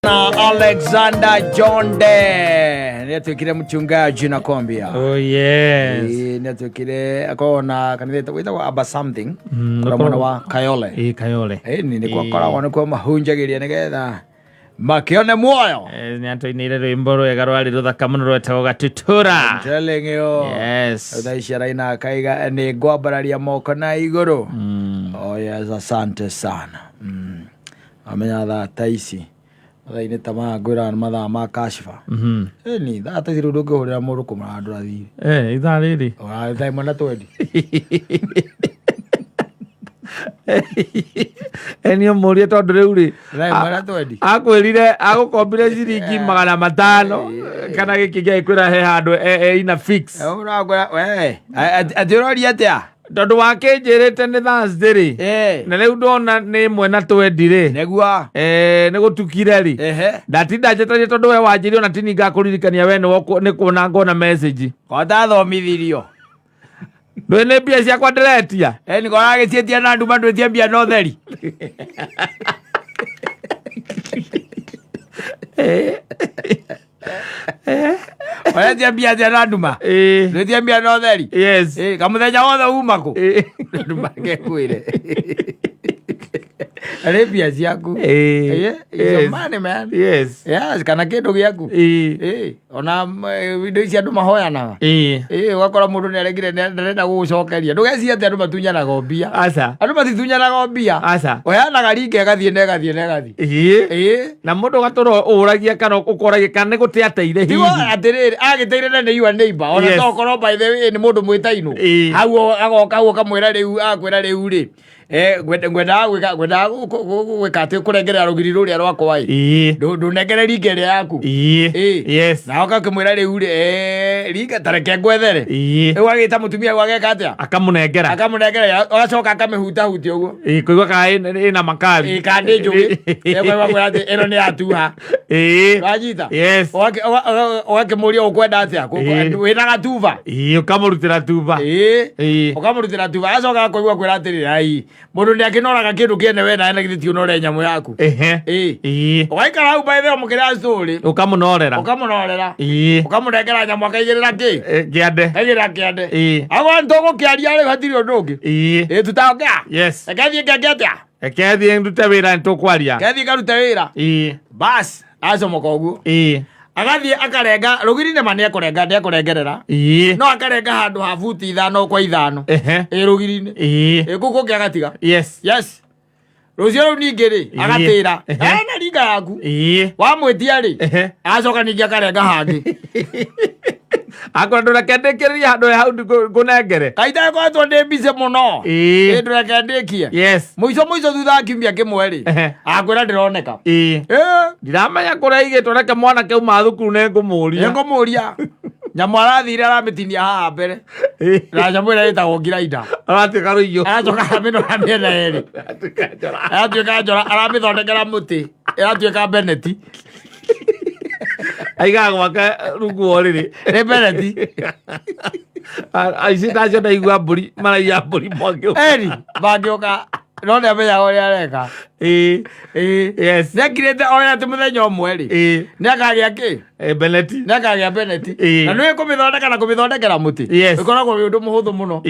sana Alexander Jonde. Netwikire mchungaji nakwambia. Oh yes. Netwikire akona kanitheta witwa aba something. Kwa mwana wa Kayole. Kayole. Ni kwa kora wana kwa mahunjagiria nigetha makione muoyo. Ni anto inire rwimbo rwega rwari ruthaka muno rwetagwo Gatutura. Telling you. Yes. Uthaicira ina kaiga ni ngwambararia moko na iguru. Oh yes, asante sana. Amenya thata ici thaini tama ngwira mathaa ma kashifa ni thata ici rundu ngihurira mundu kumara ndurathi ithaa riri thai mwana twendi enio murie tondu riu ri thai mwana twendi akwirire agukombire ciringi 500 kana giki gikwira he handu ina fix uragwa atiroria atia tondu wakinjirite ni Thursday ri na riu ndona ni mwena twendi ri negua ni gutukire ri ndatinda njetaje tondu we wanjiri ona tini ngakuririkania we ni kuona ngona message kota thomithirio ndwe ni mbia ciakwa ndiretia ni kora gicietia na nduma ndwetie mbia no theri Oya mbia cia na nduma ndwetie mbia no theri yes kamuthenya wothe uma ku nduma ngekwire Arabia ciaku yes money man yes kana kindu giaku ona video ici andu mahoyanaga wakora mundu ni aregire ndarenda gugucokeria ndugeciria ati andu matunyanaga mbia asa andu matitunyanaga mbia asa oyanaga ringa gathie na gathie na mundu gatoro uragia kana ukoragia kana guti ateire hihi atiriri agiteire na you neighbor ona tokoro by the way ni mundu mwitainu hau agoka kamwira riu akwira riu ri ngwenda gwika ati kurengerera rugiri ruria rwakwa ndunengere ringa ria yaku yes na ukakimwira riu ri ringa tareke ngwethere riu agita mutumia gwageka atia akamunengera agacoka akamihuta huti uguo kuigua ka ina makari kandi njugi ekwira ati ino ni atuha wajita yes ugakimuria ukwenda atia wina gatuva ukamurutira tuva ukamurutira tuva agacoka akuigua kwira atiri ai mundu ni akinoraga kindu kiene we nawe nagithiti unore nyamu yaku ugaikara hau by the mukira story ukamunorera ukamurengera nyamu akaigirira ki kiande agwa ntogo kiaria ri hatiri undu ungi tutaongea yes ekathie ngengete ekathie ndute wira ntukwaria ekathie karute wira bas acomoka uguo agathie akarenga rugiri-inĩ ma nĩekũrengerera no akarenga handũ ha buti 5 kwa 5 rugiri-inĩ kũkũ kĩagatiga yes rũcio rũu ningĩ rĩ agatĩra na ringa yaku wamwĩtia rĩ agacoka ningĩ akarenga hangĩ akora ndũrekendĩkĩrĩria handũ hau ngũnengere kaita ĩkoretwo ndĩ mbice mũno ndũrekendĩkie mũico thutha wa kiumia kĩmwe rĩ akwĩra ndĩroneka ndiramenya kũrĩa igĩtwo reke mwana kĩuma thukuru nĩngũmũria nyamũ arathire aramĩtinia haha mbere na nyamũ ĩrĩa ĩtagwo ngirainda aratuĩka rũiyũ aracoka aramĩnora mĩena yerĩ aratuĩka njora aramĩthondekera mũtĩ ĩratuĩka beneti aigaga gwaka rungu o rĩrĩ nĩ beneti aici nacio ndaigua mbũri maraiya mbũri mangĩũka no nĩ amenyaga ũrĩa areka yes nĩakirĩte oya atĩ mũthenya ũmwe rĩ nĩakagĩa kĩ nĩakagĩa beneti na nĩwe kũmĩthondeka na kũmĩthondekera mũtĩ ĩkoragwo wĩ ũndũ mũhũthũ mũno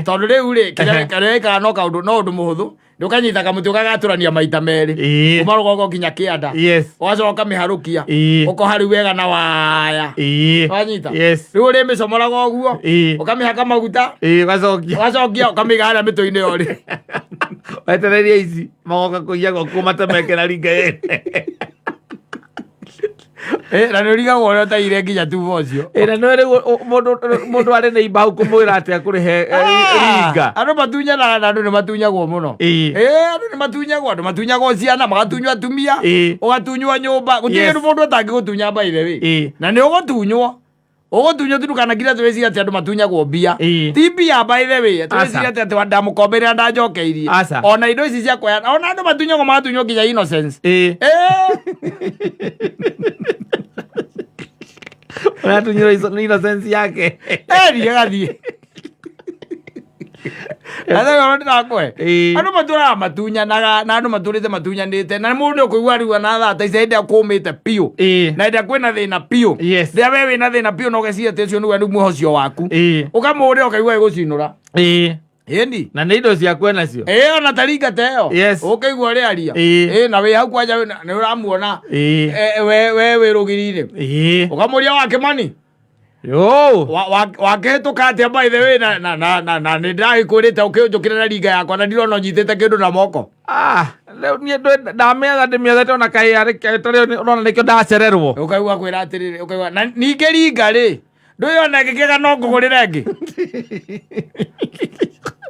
tondũ rĩu rĩ kĩrĩa gĩkaga no ũndũ mũhũthũ ndũkanyita kamũtĩ ũgagatũrania maita merĩ kuma rũgongo nginya kĩanda ũgacoka ũkamĩharũkia ũkoha rĩu wega na waya wanyita rĩu ũrĩmĩcomoraga ũguo ũkamĩhaka maguta ũgacokia ũkamĩiga harĩa mĩtwe-inĩ yorĩ wetereria ici magoka kũiya gwaku matemekera ringa yene na nĩ ũrigagwo ũrĩa ũtaire nginya tuba ũcio na nĩ rĩu mũndũ arĩ na imba hau kũmwĩra atĩ akũrĩhe ringa andũ matunyanaga na andũ nĩ matunyagwo mũno andũ nĩ matunyagwo ciana magatunywo atumia ũgatunywo nyũmba gũtirĩ mũndũ atangĩgũtunya by the way na nĩ ũgũtunywo tu ndũkanakire atĩ wĩciria atĩ andũ matunyagwo mbia ti mbia by the way wĩciria atĩ ndamũkombeire ndajokeirie ona indo ici cia kuoya ona andũ matunyagwo magatunywo nginya innocence unatunywo innocence yake agathiĩ Asa ora ndakwe. Andu matura matunya na andu maturite matunya ndite. Na mundu kuigwa riwa na tha taicende akumite piu. Na ida kwina thina piu. Ria wewe na thina piu no gecia tecio ni wendu muhocio waku. Ukamure ukaigwa igucinura. Yendi na nä indo ciaku nacio ona taringa teo ukaigua ria ria na wi hau kwanja ni uramuona we wirugirire ukamuria wake mani wakehituka atia by the way na nä ndagäkwärite ukinjukire na ringa yakwa na ndirona nyitite kindu na moko riu nie ndametha ndimiethete ona kaä ona nä kä o ndacererwo ukaigua kwä ra atä rä rä ukaigua na ningä ringa rä ndå ngä kä ga no ngå gå rä re ngä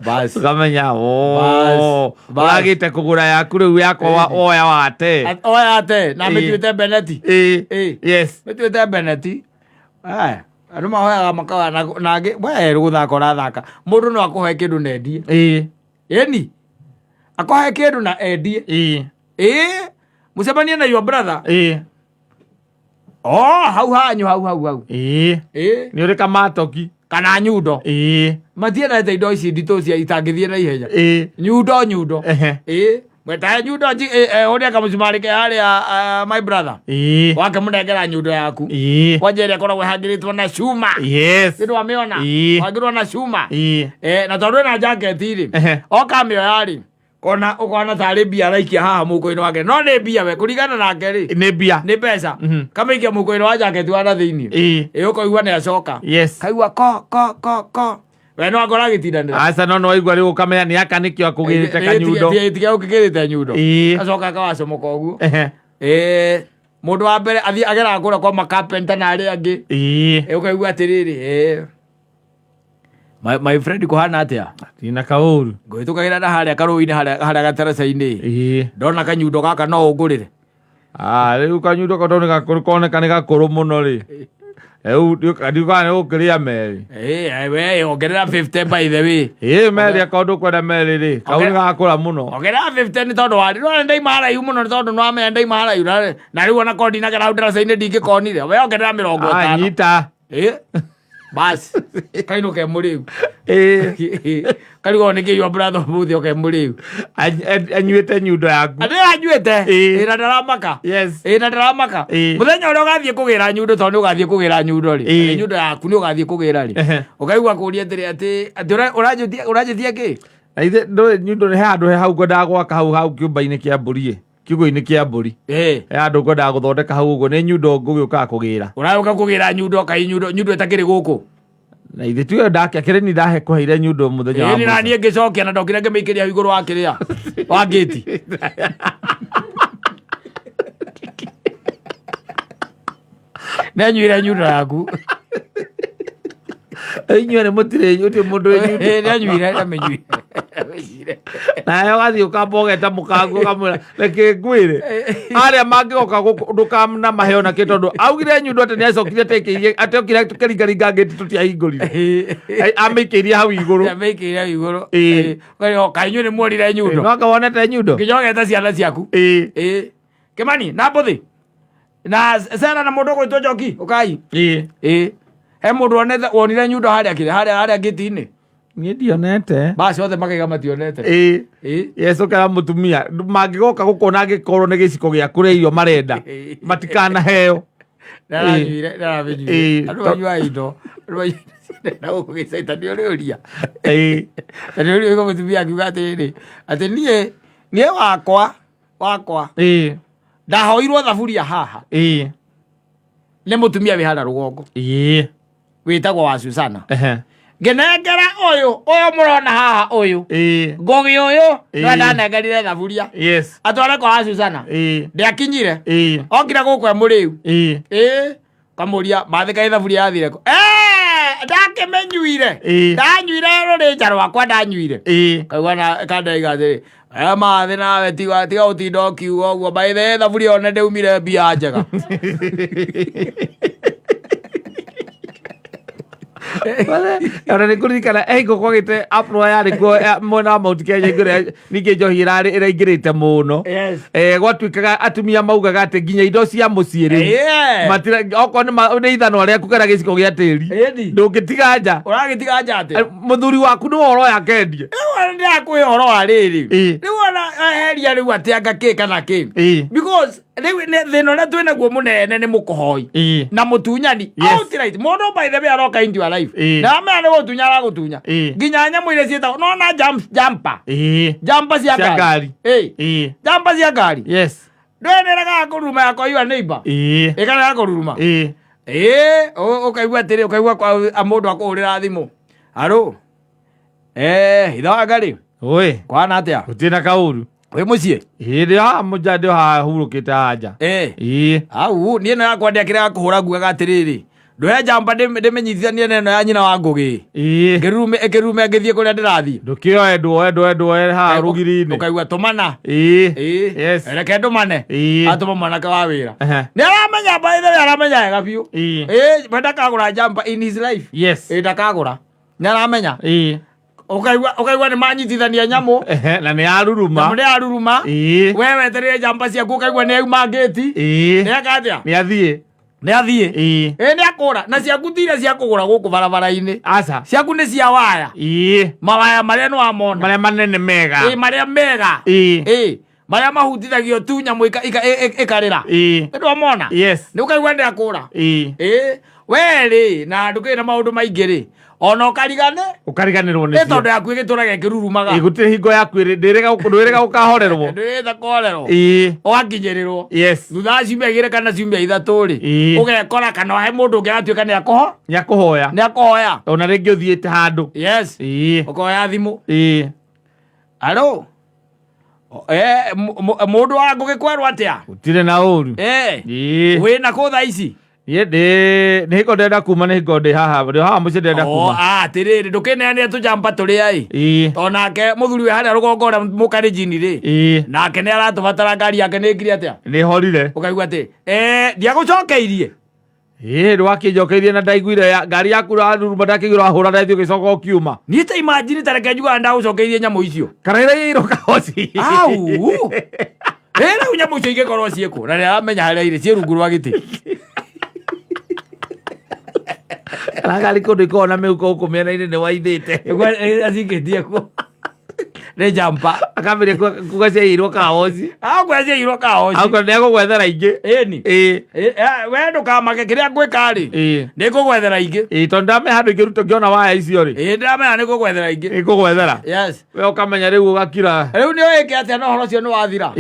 basi kamenya uragite kugura yaku riu yakwa oya wate na mituite beneti yes mituite beneti andu mahoyaga makawa nangä we guthaka urathaka mundu no akuhe kindu na endie eni akuhe kindu na endie mucemanie na your brother hau hanyu hau ni uri kamatoki kana nyundo matiendete indo ici nditå cia itangithie na ihenya nyundo mwetae nyundo uria kamucumarä ke haria my brother wake munengera nyundo yaku kwanja iria koragwo ihangä na cuma ndu wamiona wangirwo na cuma na tondu ena jaketi rä okamioya rä ukona tarä mbia araikia haha muko-inä wake no nä mbia we kurigana nake rä nä mbia nä mbeca kamaikia muko-inä wa jaketi wa na thä-inä ukaigua nä acoka kaigua ko we no akora agätindanä aca no waigua rä u kamenya nä aka nä kä o akå gä rä te kanyundo tiga å kä gä rä te nyundo acoka akawacomoka å guo må ndå wa mbere ageraga kå rä a kwa makapenta na arä angä ukaigua atä rä rä my friend kå hana atä a tina kaåru ngå hä tå kagä ra na harä a karå-inä harä a gatereca-inä ndona kanyundo gaka no å ngå rä re rä u kanyundo katå nä koneka nä gakå rå må no rä ndiukaga nä gå kä rä a merä we ongerera 50 by the way merä akaå kwenda merä rä kau nä gagakå ra må no ongerera 50 nä tondå warä no ndaima haraihu må no nä tondå nĩwamenya ndaima haraihu na rä u ona kondinagera hau ndaraca-inä ndingä konire we ongerera 50 nyita basi kaino ke må rä u karigwo nä kä yua bratho må thä o ke må rä u anyuä te nyundo yaku nä anyuä te na ndaramaka na ndaramaka må thenya å rä a å gathiä kå gä ra nyundo tondå nä å gathiä kå gä ra nyundo rä nyundo yaku nä å gathiä kå gä ra rä å kaigua kå ria atä rä atä å ranjä thia kä ithe nyundo nä he handå he hau ngwendaga gwaka hau kä ũmba-inä kä a mbå ri kiugo-inä kä a mbå ri he andå ngwendaga gå thondeka hau å guo nä nyundo ngå gä å kaga kå gä ra å ragä å ka kå gä ra nyundo kai nyundo ätakä rä gå kå na ithe tuä ndakä akä rä ni ndahe kå heire nyundo må thenya wa na niä ngä cokia na ndokire ngä mä ikä ria igå rå wa kä rä a wa ngä ti nä anyuire nyundo yaku inyuä nä må tirä å tä må ndå nä anyuire amä nawe gathiä å kamba å geta må kangu kamwä ra reke ngwä re arä a mangä goka ndå kana maheo na kä tondå augire nyundo atä nä acokire atä okire kä ringaringa ngä ti tå tiahingå rire amä ikä irie hau igå rå kainyuä nä muonire nyundo no anga wonete nyundo ngä njogeta ciana ciaku kä mani na mbå thä na cera na må ndå å gwä two njoki å kai he må ndå wonire nyundo harä a ngä ti-inä niä ndionete basi othe makaiga mationete yecokera må tumia mangä goka gå kona ngä korwo nä gä ciko gä a kå rä irio marenda matikanaheo andå banyua indo na gå gä caita nä å rä å ria na nä å rä å må tumia akiuga atä rä atä niä wakwa ndahoirwo thaburia haha nä må tumia wä hara rå gongo wä tagwo wa Susana ngenengera å må rona haha å yå ngågä å yå no ndanengerire thaburia atware kwa wa Susana ndä akinyire okire gå kwe må rä u kamå ria mathä kai thaburia yathire ndakä mä nyuire ndanyuire rå rä nja rwakwa ndanyuire kaigua kandaiga atä rä mathä nawe tiga gå tinda å kiuga å guo maithe thaburia one ndä umire mbia njega ona nä kå ririkana ngå kwa gä te yarä kuo mwena wa Mount Kenya ningä njohi ä raingä rä te må no gwatuä kaga atumia maugaga atä nginya indo cia må ciä rä okorwo nä ithano rä aku kana gä ciko gä a tä ri ndå ngä tiga nja å ragä tiga nja atä må thuri waku nä woro ya kendie ndia kwe horo wa riri ni wona heria ri atianga ke kana ke because thino na twina guo munene ni mukohoi na mutunyani outright mono by the way aroka into your life na me ani gutunya gutunya ginya nya mwire cieta no na jumper cia gari jumper cia gari yes ndweneraga kuruma yako your neighbor ikana kuruma ukaigua atiri ukaigua kwa mundu akuhurira thimu alo ithaga ri oi kwana atia utina kauru we mucie hindi ha mujande ha hurukite anja au nie na yakwa ndiakira kuhura nguaga atiriri ndoya jamba ndimenyithania neno ya nyina wa ngugi ngirume ngithie kuria ndirathi ndukioe ndoe ha rugiri-ini ukaigua tumana yes reke ndumane atuma mwanake wa wira ni aramenya baithe aramenya wega biu ndakagura jamba in his life yes ndakagura ni aramenya ukaigua ni manyitithania nyamu na ni aruruma wewe terere jamba ciaku ukaigua ni auma ngeti ni akatia ni athie ni akura na ciaku tire cia kugura guku barabara-ini aca ciaku ni cia waya mawaya maria no amona maria manene mega maria mega maria mahutithagio tu nyamu ikarira ndu amona yes ni ukaigua ndi akura weri na ndukina maundu maingi ri ona ukariganirwo ni tondu yaku igitura gikirurumaga gutiri hingo yaku ndirega gukahorerwo ndireza korerwo wakinyirirwo yes thutha ciumia igiri kana ciumia ithatu ri ugekora kana wahe mundu ungi atuika ni akuhoya ona ringi uthiite handu yes ukoya thimu alo mundu wa ngugikwerwo atia utire na uru wina ku thaa ici ni hiko ndenda kuma ni hiko ndi haha muci ndenda kuma atiriri ndukineanire tujamba turia onake muthuri we haria rugongo ria mukarijini ri nake ni aratubatara ngari yake ni ngiri atia ni horire ukaigua ati ndiagucokeirie ndwakinjokeirie na ndaiguire ngari yaku raruruma ndakigura hura ndathi ugicoka ukiuma ni ta imagine tareke njuga ndagucokeirie nyamu icio kana ira irokahoci au riu nyamu icio igikorwo ciiku na niramenya haria iri cie rungu rwa giti Ragari kundu ikona miuko huko miena-ini ni waithite acingitie ku ni jamba akambire kugaciairwo kahoci agwaciairwo kahoci auko niagugwethera ingi ni we ndukamake kiria ngwika ri nikugwethera ingi tondu ndame handu ingiruta ngiona waya icio ri ndamenya nikugwethera ingi ikugwethera yes we ukamenya riu ugakira riu ni wike atia no horo ucio ni wathira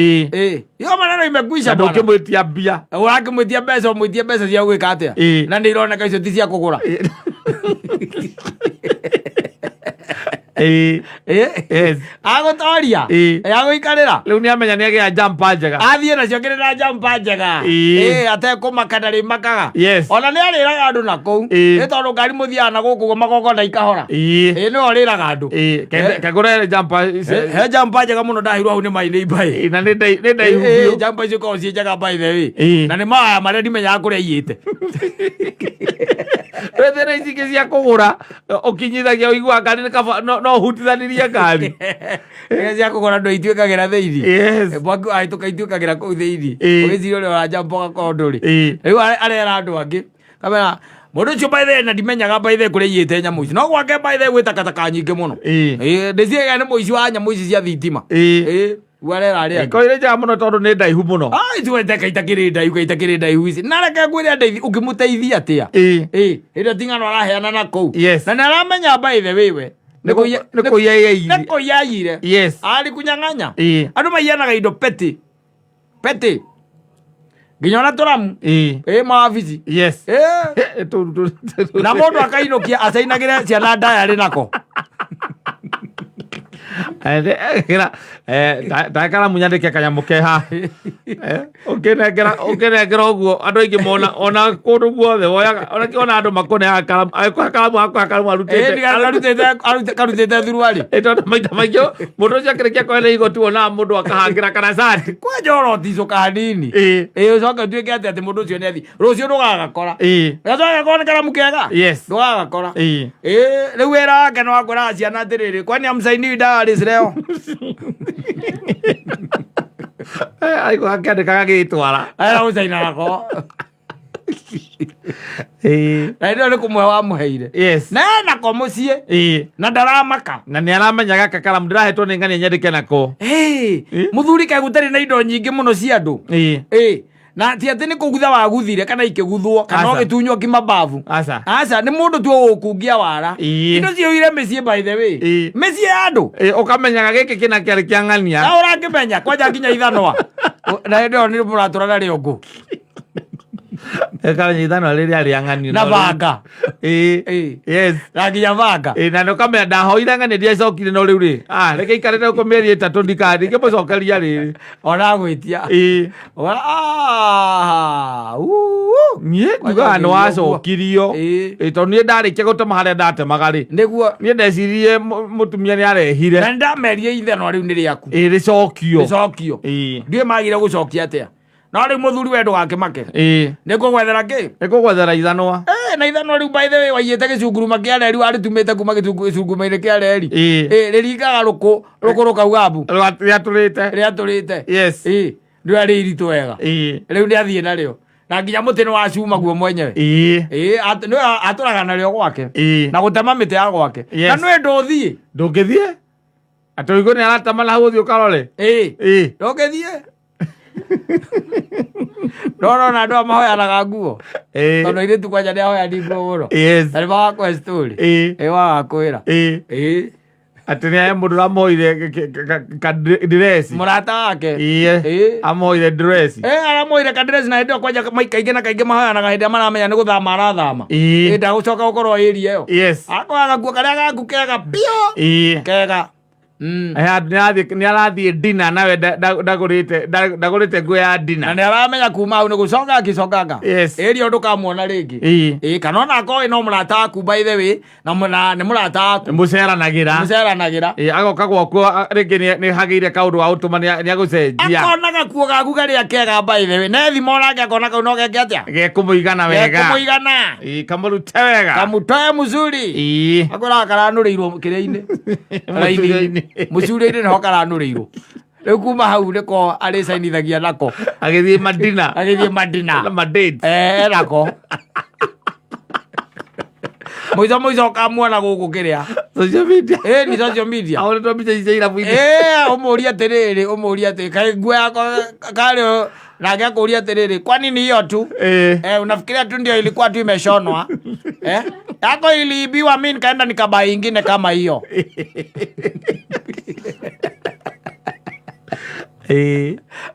yo maneno imekwisha bwana ndukimwitia mbia wakimwitia mbeca umwitie mbeca cia gwika atia na ni ironeka icio ti cia kugura agutoria aguikarira riu ni amenya ni agia jamba njega athie nacio kirira jamba njega atekumaka ndarimakaga ona ni ariraga andu na kou ni tondu ngari muthiaga na guku magongona ikahora ni oriraga andu kagure jamba he jamba njega muno ndahirwo hau ni maini imbai na ni ndaihu jamba icio korwo ci njega by the way na ni maya maria ndimenyaga kuria iyite wethera ici ingĩ cia kũgũra ũkinyithagia ũiguaga ngari no ũhutithanirie ngari cia kũgũra ndũ ituĩkagĩra thĩinĩ mwaku ahĩtũka ituĩkagĩra kũu thĩinĩ ũgĩciria ũrĩa ũranjamba ũgakorwo ndũrĩ rĩu arera andũ angĩ kamera mũndũ ũcio baithe na ndimenyaga baithe kũrĩa iyĩte nyamũ ici no gwake baithe gwĩ takataka nyingĩ mũno ndĩciega nĩ mũici wa nyamũ ici cia thitima warera aria koire njega muno tondu ni ndaihu muno tuwete kaitakiri ndaihu ici na reke ngwire ndaithi ukimuteithia atia ĩrĩa ting'ano araheana na kũu na nĩ aramenya by the way we nĩ kũiyaire arĩ kunyang'anya andũ maianaga indo peti nginya ona tũramu mawabici na mũndũ akainũkia acainagĩre ciana ndayarĩ nako ndakara munyandike kanyamå ke ha ũkĩnengera ũguo andũ aingĩ mona ona kũndũ guothe woyaga ona andũ makoneaga karamu akaramu arutĩte thuruarĩ tondu maita maingĩ mũndũ ũcio akĩrĩkia kwenda igoti wonaga mũndũ akahangĩra karacati kwanja ũroticũka hanini ũcoke ũtuĩke atĩ mũndũ ũcio nĩ athi rũciũ ndũgagakora gacoke nĩ karamu kega ndũgagakora rĩu wĩra wake nĩ wakwĩraga ciana atĩrĩrĩ kwani amsaini daris leo aikå gakĩandĩkaga gĩtwara ũcaina gako na ndio nĩ kũmwe wamuheire na nako mũciĩ na ndaramaka na nĩ aramenya gaka karamu ndĩrahetwo nĩ ngani nyandĩke nako mũthuri kaĩ gũtarĩ na indo nyingĩ mũno cia andũ na ti atĩ nĩ kũgutha waguthire kana ikĩguthwo kana ũgĩtunywo kimabavu aca nĩ mũndũ tu ũgũkungia wara indo ciũire mĩciĩ by the way mĩciĩ ya andũ ũkamenyaga gĩkĩ kĩna kĩarĩ kĩa ng'ania na ũrakĩmenya kwanja nginya ithanwa na hĩndĩ ĩyo nĩ mũratũra narĩo ngũ Kamenya ithanwa rĩrĩa rĩa ng'ania na banga na nginya banga na nĩ ũkamenya ndahoire ng'ania ndiacokire no rĩu rĩ reke ikarĩte gũkũ mĩeri ĩtatũ ndikandĩke mũcokeria rĩrĩ ona gwĩtia niĩ ndugaga nĩ wacokirio tondũ niĩ ndarĩkia gũtema harĩa ndatemaga rĩ nĩguo niĩ ndecirie mũtumia nĩ arehire na ndamerie ithanwa rĩu nĩ rĩaku rĩcokio ndiũĩ magire gũcokia atĩa no rĩu mũthuri we ndũgakĩmake nĩ kũgwethera kĩ nĩ kũgwethera ithanwa na ithanwa rĩu by the way waiyĩte gĩcunguruma kĩa reri warĩtumĩte kuma gĩcunguruma-inĩ kĩa reri rĩringaga rũkũ rũkauga mbu rĩatũrĩte rĩrĩa rĩ iritũ wega rĩu nĩ athiĩ narĩo na nginya mũtĩ nĩ wacuma guo mwenyewe nĩwe atũraga narĩo gwake na gũtema mĩtĩ ya gwake na nĩwe ndũngĩthiĩ atũigũ nĩ aratema na hau ũthiĩ ũkarore ndũngĩthiĩ ndorona andũ amahoyanaga nguo tondũ airĩtu kwanja nĩ ahoyani nguo mũno na nĩ magakũhe story wagakwĩra atĩ nĩ mũndũ ũramoire kadiresi mũrata wake amoire diresi aramoire kadiresi na hĩndĩ ĩyo kwanja kaingĩ na kaingĩ mahoyanaga hĩndĩ ĩrĩa maramenya nĩ gũthama arathama ndagũcoka gũkorwo ĩria ĩyo akoya gakuo karĩa gaku kega biũ kega nĩ arathiĩ ndina nawe ndagũrĩte nguo ya ndina na nĩ aramenya kuma hau nĩ gũcoka agĩcokaga ĩria ndũkamuona rĩngĩ kana ona akorwo no mũrata waku by the way na nĩ mũrata waku mũceranagĩra agoka gwakuo rĩngĩ nĩ hagĩire kaũndũ wa ũtũma nĩ agũcenjia akona gakuo gaku karĩa kega by the way na thimo nake akona kau no geke atĩa gekũmũigana wega kamũrute wega kamũtoe mũcuri akoraga karanũrĩirwo kĩrĩa-inĩ raini mũcuri-inĩ nĩho karanũrĩirwo rĩu kuma hau nĩko arĩcainithagia nako agĩthiĩ madina nako mũico ũkamuona gũkũ kĩrĩa ni social media ũmũria atĩrĩrĩ kaĩ nguo yakwa karĩ nake akũria atĩrĩrĩ kwani ni hiyo tu unafikiria tu ndio ilikuwa tu imeshonwa yako iliibiwa mimi nikaenda nikabai ingine kama hiyo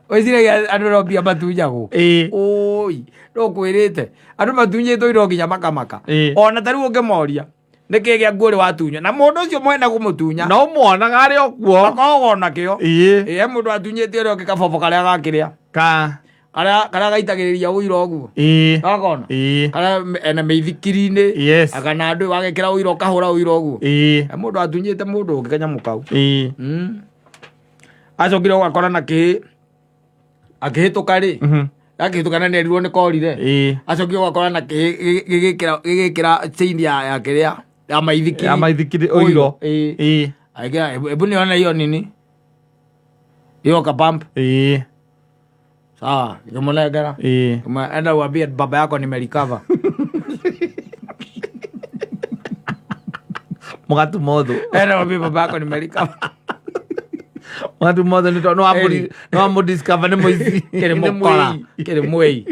wĩciragia andũ robia matunyagwo oi ndũkwĩrĩte andũ matunyĩtwo indo nginya makamaka ona tarĩu ũngĩmoria nĩkĩ gĩa nguo ũrĩ watunywo na mũndũ ũcio mwene gũmũtunya no mwonaga arĩ o kuo akoragwo nakĩo mũndũ atunyĩte ũrĩa ũngĩ kabobo karĩa gakĩrĩa karĩa gaitagĩrĩria ũira ũguo akona karĩa na mĩithikiri-inĩ kana andũ wagekĩra ũira ũkahũra ũira ũguo mũndũ atunyĩte mũndũ ũngĩ kanyamũ kau acokire ũgakora akĩhĩtũka rĩ akĩhĩtũka na nĩerirwo nĩ korire acokire ũgakora na gĩgĩkĩra chaini ya kĩrĩa ya maithikiri ũiro ebu niona hiyo nini hiyo kapamp sawa nikamnegera enda uambie baba yako nimerecover mugatu modho enda uambie baba yako nimerecover mugatu modho no amudiscover nĩ mũici kĩrĩ mũkora kĩrĩ mwei